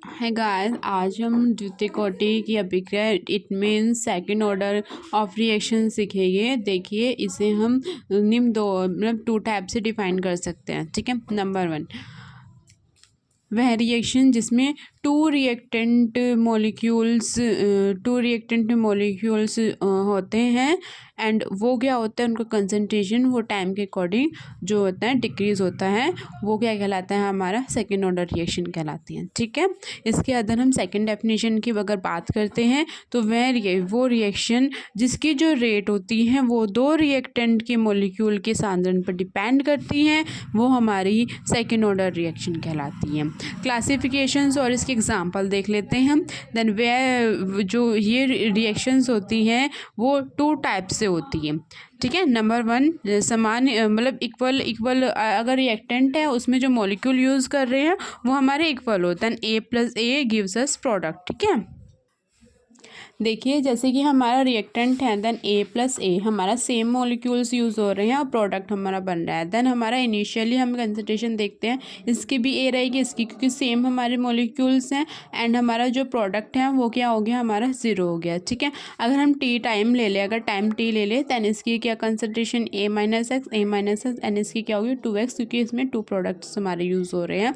है गाइस, आज हम द्वितीय कोटि की अभिक्रिया it means second order of reaction सीखेंगे। देखिए, इसे हम निम्न दो मतलब टू टाइप से डिफाइन कर सकते हैं। ठीक है, नंबर वन, वह रिएक्शन जिसमें टू रिएक्टेंट मॉलिक्यूल्स होते हैं एंड वो क्या होता है, उनका कंसंट्रेशन वो टाइम के अकॉर्डिंग जो होता है डिक्रीज होता है, वो क्या कहलाता है, हमारा सेकेंड ऑर्डर रिएक्शन कहलाती है। ठीक है, इसके अंदर हम सेकेंड डेफिनेशन की अगर बात करते हैं तो वो रिएक्शन जिसकी जो रेट होती है वो दो रिएक्टेंट के मॉलिक्यूल के सांद्रण पर डिपेंड करती हैं, वो हमारी सेकेंड ऑर्डर रिएक्शन कहलाती है। क्लासिफिकेशंस और इसके एग्जांपल देख लेते हैं हम। देन वे जो ये रिएक्शंस होती हैं वो टू टाइप से होती है। ठीक है, नंबर वन, समान मतलब इक्वल अगर रिएक्टेंट है उसमें जो मॉलिक्यूल यूज़ कर रहे हैं वो हमारे इक्वल होता है, A+A गिव्स अस प्रोडक्ट। ठीक है, देखिए जैसे कि हमारा रिएक्टेंट है, देन A+A हमारा सेम मॉलिक्यूल्स यूज़ हो रहे हैं और प्रोडक्ट हमारा बन रहा है। देन हमारा इनिशियली हम कंसंट्रेशन देखते हैं, इसकी भी A रहेगी, इसकी, क्योंकि सेम हमारे मॉलिक्यूल्स हैं एंड हमारा जो प्रोडक्ट है वो क्या हो गया, हमारा 0 हो गया। ठीक है, अगर हम टाइम ले लें, अगर टाइम ले लें दैन इसकी क्या कंसंट्रेशन A-X एंड इसकी क्या होगी 2X, क्योंकि इसमें टू प्रोडक्ट्स हमारे यूज़ हो रहे हैं,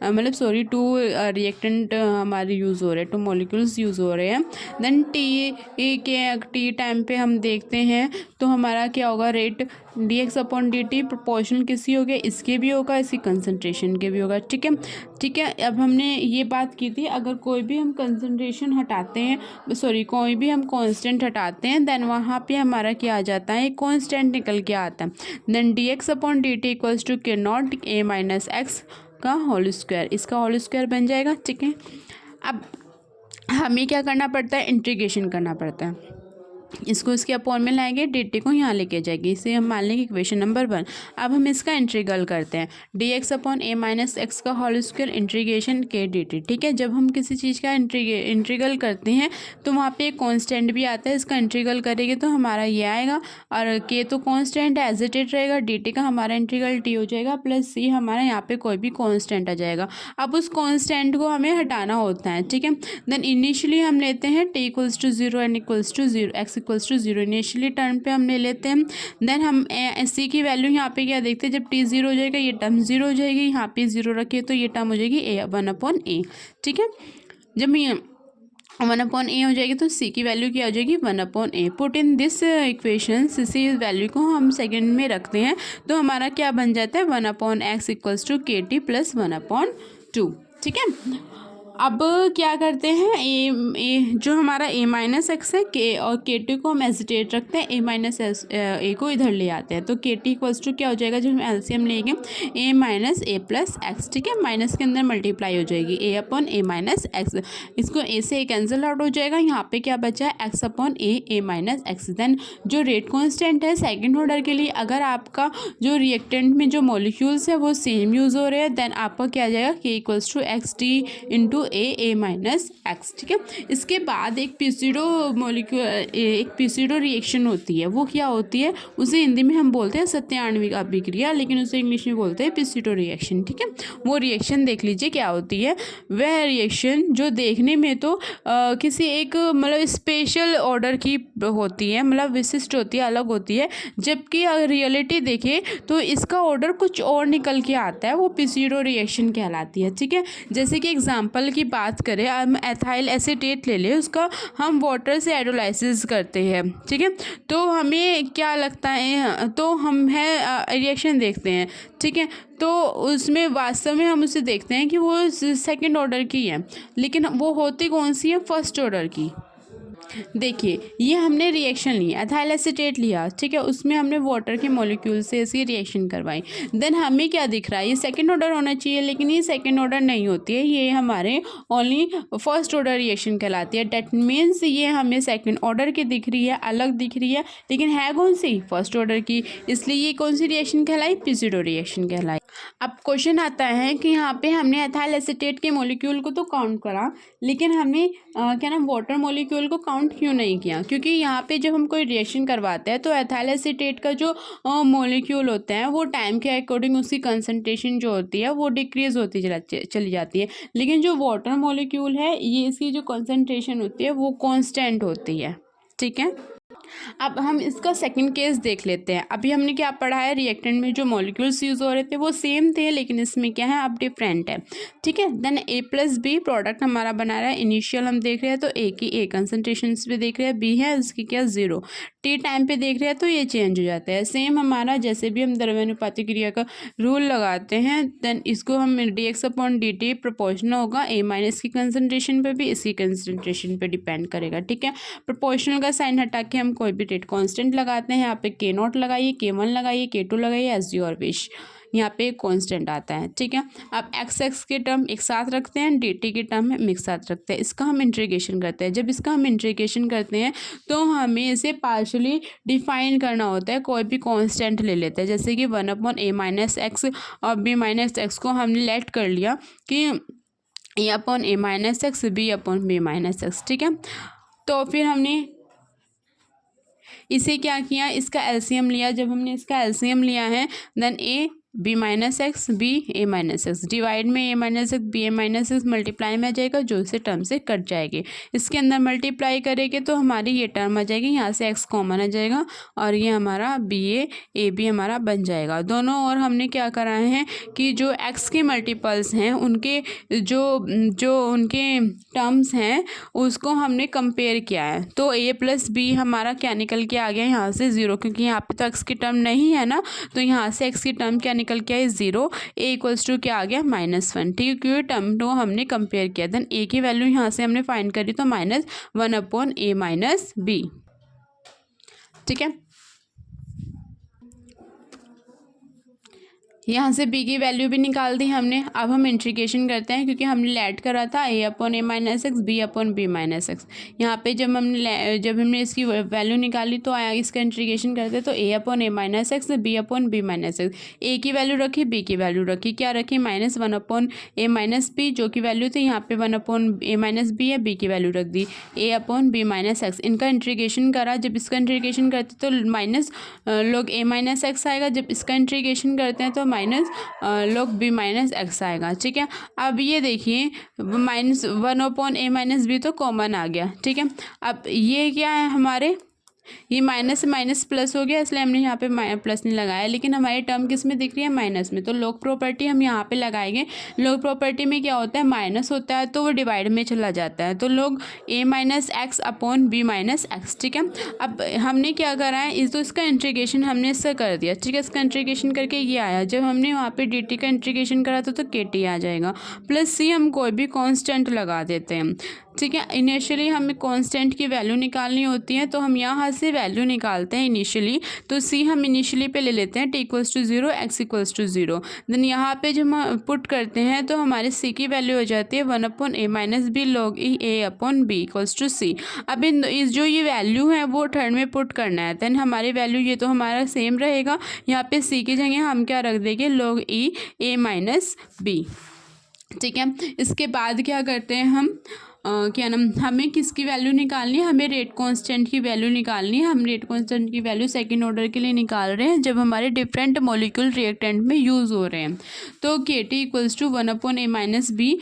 मतलब सॉरी टू रिएक्टेंट हमारे यूज़ हो रहे हैं, टू मॉलिक्यूल्स यूज़ हो रहे हैं। देन टी टाइम पे हम देखते हैं तो हमारा क्या होगा, रेट dx/dt प्रोपोर्शनल किसी हो गया, इसके भी होगा, इसकी कंसंट्रेशन के भी होगा। ठीक है, अब हमने ये बात की थी, अगर कोई भी हम कंसंट्रेशन हटाते हैं, कोई भी हम कांस्टेंट हटाते हैं, देन वहाँ पे हमारा क्या आ जाता है, एक कांस्टेंट निकल के आता है। Then dx/dt equals to k0 A-x का होल स्क्वायर, इसका होल स्क्वायर बन जाएगा। ठीक है, अब हमें क्या करना पड़ता है, इंटीग्रेशन करना पड़ता है, इसको इसके अपॉन में लाएंगे, dt को यहाँ लेके जाएगी, इसे हम मान लेंगे इक्वेशन नंबर 1। अब हम इसका इंटीग्रल करते हैं, dx/A-x का whole square integration k dt। ठीक है, जब हम किसी चीज़ का इंटीग्रल करते हैं तो वहाँ पे एक कांस्टेंट भी आता है, इसका इंटीग्रल करेंगे तो हमारा ये आएगा, और k तो कांस्टेंट एज इट इज रहेगा, dt का हमारा इंटीग्रल t हो जाएगा, प्लस c हमारा यहाँ पे कोई भी कांस्टेंट आ जाएगा। अब उस कांस्टेंट को हमें हटाना होता है। ठीक है, देन इनिशियली हम लेते हैं t equals to 0 and equals to 0, x equals to 0 initially term पे हम ले लेते हैं। देन हम सी की वैल्यू यहाँ पे क्या देखते हैं, जब t 0 हो जाएगा ये टर्म 0 हो जाएगी, यहाँ पे 0 रखिए तो ये टर्म हो जाएगी A1/A। ठीक है, जब ये 1/A हो जाएगी तो c की वैल्यू क्या हो जाएगी, 1/A। Put in this equation, C value को हम सेकेंड में रखते हैं तो हमारा क्या बन जाता है, 1/x equals to KT plus 1/2। ठीक है, अब क्या करते हैं, ए जो हमारा A-x है के और KT को हम एजिटेट रखते हैं, A को इधर ले आते हैं तो KT इक्वल्स टू क्या हो जाएगा, जब हम एलसीएम लेंगे A-A+X। ठीक है, माइनस के अंदर मल्टीप्लाई हो जाएगी A/A-x, इसको A से कैंसिल आउट हो जाएगा, यहाँ पे क्या बचा है, X/A-A-x। देन जो रेट कॉन्स्टेंट है सेकेंड ऑर्डर के लिए, अगर आपका जो रिएक्टेंट में जो मॉलिक्यूल्स है वो सेम यूज़ हो रहे हैं, देन आपका क्या आ जाएगा, K equals to XT into A-A-x। ठीक है, इसके बाद एक पिसिडो रिएक्शन होती है, वो क्या होती है, उसे हिंदी में हम बोलते हैं सत्याण्विक अभिक्रिया, लेकिन उसे इंग्लिश में बोलते हैं पिसिडो रिएक्शन। ठीक है, वो रिएक्शन देख लीजिए क्या होती है, वह रिएक्शन जो देखने में तो किसी एक मतलब स्पेशल ऑर्डर की होती है, मतलब विशिष्ट होती है, अलग होती है, जबकि अगर रियलिटी देखें तो इसका ऑर्डर कुछ और निकल के आता है, वो पिसिडो रिएक्शन कहलाती है। ठीक है, जैसे कि एग्जांपल की बात करें, हम एथाइल एसीटेट ले लें, उसका हम वाटर से हाइड्रोलाइसिस करते हैं। ठीक है, तो हमें क्या लगता है, तो हम है रिएक्शन देखते हैं। ठीक है, तो उसमें वास्तव में हम उसे देखते हैं कि वो सेकंड ऑर्डर की है, लेकिन वो होती कौन सी है, फर्स्ट ऑर्डर की। देखिए, ये हमने रिएक्शन लिया, एथाइल एसीटेट लिया, ठीक है, उसमें हमने वाटर के मॉलिक्यूल से इसकी रिएक्शन करवाई, देन हमें क्या दिख रहा है, ये सेकंड ऑर्डर होना चाहिए, लेकिन ये सेकंड ऑर्डर नहीं होती है, ये हमारे ओनली फर्स्ट ऑर्डर रिएक्शन कहलाती है। डेट मीन्स ये हमें सेकंड ऑर्डर की दिख रही है, अलग दिख रही है, लेकिन है कौन सी, फर्स्ट ऑर्डर की, इसलिए ये कौन सी रिएक्शन कहलाई, पिसिडो रिएक्शन कहलाई। अब क्वेश्चन आता है कि यहाँ पे हमने एथाइल एसीटेट के मॉलिक्यूल को तो काउंट करा, लेकिन हमने क्या नाम वाटर मॉलिक्यूल को काउंट क्यों नहीं किया? क्योंकि यहाँ पे जब हम कोई रिएक्शन करवाते हैं तो एथाइल एसीटेट का जो मॉलिक्यूल होता है वो टाइम के अकॉर्डिंग उसकी कंसनट्रेशन जो होती है वो डिक्रीज होती चली जाती है, लेकिन जो वाटर मॉलिक्यूल है ये इसकी जो कंसनट्रेशन होती है वो कॉन्स्टेंट होती है। ठीक है, अब हम इसका सेकंड केस देख लेते हैं। अभी हमने क्या पढ़ा है, रिएक्टेंट में जो मॉलिक्यूल्स यूज़ हो रहे थे वो सेम थे, लेकिन इसमें क्या है अब डिफरेंट है। ठीक है, देन A+B प्रोडक्ट हमारा बना रहा है। इनिशियल हम देख रहे हैं तो A की A कंसनट्रेशन पे देख रहे हैं, B है इसकी क्या 0, T टाइम पे देख रहे हैं तो ये चेंज हो जाता है। सेम हमारा जैसे भी हम द्रव्यानुपातिक क्रिया का रूल लगाते हैं, देन इसको हम dx/dt प्रोपोर्शनल होगा A- की कंसनट्रेशन पे भी, इसकी कंसनट्रेशन पे डिपेंड करेगा। ठीक है, प्रोपोर्शनल का साइन हटा के हम कोई भी रेट कांस्टेंट लगाते हैं। यहाँ पे K0 लगाइए, K1 लगाइए, K2 लगाइए, एज योर विश, यहाँ पे कांस्टेंट आता है। ठीक है, अब x के टर्म एक साथ रखते हैं, dt के टर्म हम एक साथ रखते हैं। इसका हम इंटीग्रेशन करते हैं। जब इसका हम इंटीग्रेशन करते हैं तो हमें इसे पार्शली डिफाइन करना होता है। कोई भी कांस्टेंट ले लेते हैं, जैसे कि 1/a-x और b-x को हमने लेट कर लिया कि a/a-x, b/b-x। ठीक है, तो फिर हमने इसे क्या किया, इसका एलसीएम लिया। जब हमने इसका एलसीएम लिया है देन A/b-x B/a-x, डिवाइड में A-x B/a-x मल्टीप्लाई में आ जाएगा, जो इसे टर्म से कट जाएगी। इसके अंदर मल्टीप्लाई करेंगे तो हमारी ये टर्म आ जाएगी, यहाँ से x कॉमन आ जाएगा और ये हमारा B/a-AB हमारा बन जाएगा। दोनों और हमने क्या करा है कि जो x के मल्टीपल्स हैं उनके जो उनके टर्म्स हैं उसको हमने कंपेयर किया है। तो A+B हमारा क्या निकल के आ गया यहाँ से 0, क्योंकि यहाँ पे तो x की टर्म नहीं है ना, तो यहाँ से x की टर्म क्या निकल के आई 0, A क्या आ गया -1। ठीक है, क्योंकि टर्म को हमने कंपेयर किया। देन A की वैल्यू यहाँ से हमने फाइंड करी तो -1/a-b। ठीक है, यहाँ से b की वैल्यू भी निकाल दी हमने। अब हम इंटीग्रेशन करते हैं, क्योंकि हमने लेट करा था A/a-x B/b-x। यहाँ पे जब हमने इसकी वैल्यू निकाली तो आया, इसका इंटीग्रेशन करते तो A/a-x B/b-x। a की वैल्यू रखी, b की वैल्यू रखी, क्या रखी -1/a-b, जो की वैल्यू थी यहाँ पे 1/a-b है, b की वैल्यू रख दी A/b-x। इनका इंटीग्रेशन करा, जब इसका इंटीग्रेशन करते तो माइनस log A-x आएगा, जब इसका इंटीग्रेशन करते हैं तो log B-x आएगा। ठीक है, अब ये देखिए -1/a-b तो कॉमन आ गया। ठीक है, अब ये क्या है हमारे, ये माइनस से माइनस प्लस हो गया, इसलिए हमने यहाँ पे प्लस नहीं लगाया, लेकिन हमारी टर्म किस में दिख रही है, माइनस में। तो लॉग प्रॉपर्टी हम यहाँ पे लगाएंगे। लॉग प्रॉपर्टी में क्या होता है, माइनस होता है तो वो डिवाइड में चला जाता है, तो log A-x/B-x। ठीक है, अब हमने क्या करा है, तो इसका इंटीग्रेशन हमने इसका कर दिया। ठीक है, इसका इंटीग्रेशन करके ये आया, जब हमने वहाँ पे dt का इंटीग्रेशन करा था तो KT आ जाएगा, प्लस C हम कोई भी कॉन्स्टेंट लगा देते हैं। ठीक है, इनिशियली हमें कांस्टेंट की वैल्यू निकालनी होती है, तो हम यहाँ से वैल्यू निकालते हैं इनिशियली। तो C हम इनिशियली पे ले लेते हैं, T = 0 x = 0। देन यहाँ पे जब हम पुट करते हैं तो हमारे C की वैल्यू हो जाती है 1/a-b log A/b = C। अब इस जो ये वैल्यू है वो थर्ड में पुट करना है। देन हमारी वैल्यू ये तो हमारा सेम रहेगा, यहाँ पे C की जगह हम क्या रख देंगे, log A-b। ठीक है, इसके बाद क्या करते हैं हम, क्या नाम, हमें किसकी वैल्यू निकालनी है, हमें रेट कांस्टेंट की वैल्यू निकालनी है। हम रेट कांस्टेंट की वैल्यू सेकंड ऑर्डर के लिए निकाल रहे हैं जब हमारे डिफरेंट मॉलिक्यूल रिएक्टेंट में यूज़ हो रहे हैं। तो KT = 1/a-b,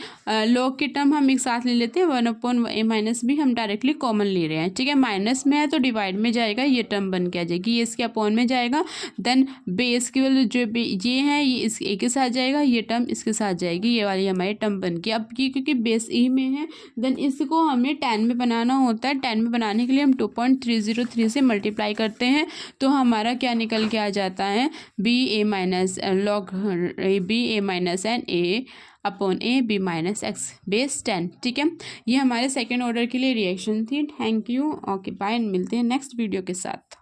लॉग की टर्म हम एक साथ ले लेते हैं, 1/a-b हम डायरेक्टली कॉमन ले रहे हैं। ठीक है, माइनस में है तो डिवाइड में जाएगा, ये टर्म बन के आ जाएगी, ये इसके अपॉन में जाएगा। देन बेस की वैल्यू जो ये है ये इस ए के साथ जाएगा, ये टर्म इसके साथ जाएगी, ये वाली हमारी टर्म बन के। अब की क्योंकि बेस E में है, इसको हमें 10 में बनाना होता है। 10 में बनाने के लिए हम 2.303 से मल्टीप्लाई करते हैं, तो हमारा क्या निकल के आ जाता है, log A-n A/b-x बेस 10। ठीक है, ये हमारे सेकेंड ऑर्डर के लिए रिएक्शन थी। थैंक यू, ओके बाय, मिलते हैं नेक्स्ट वीडियो के साथ।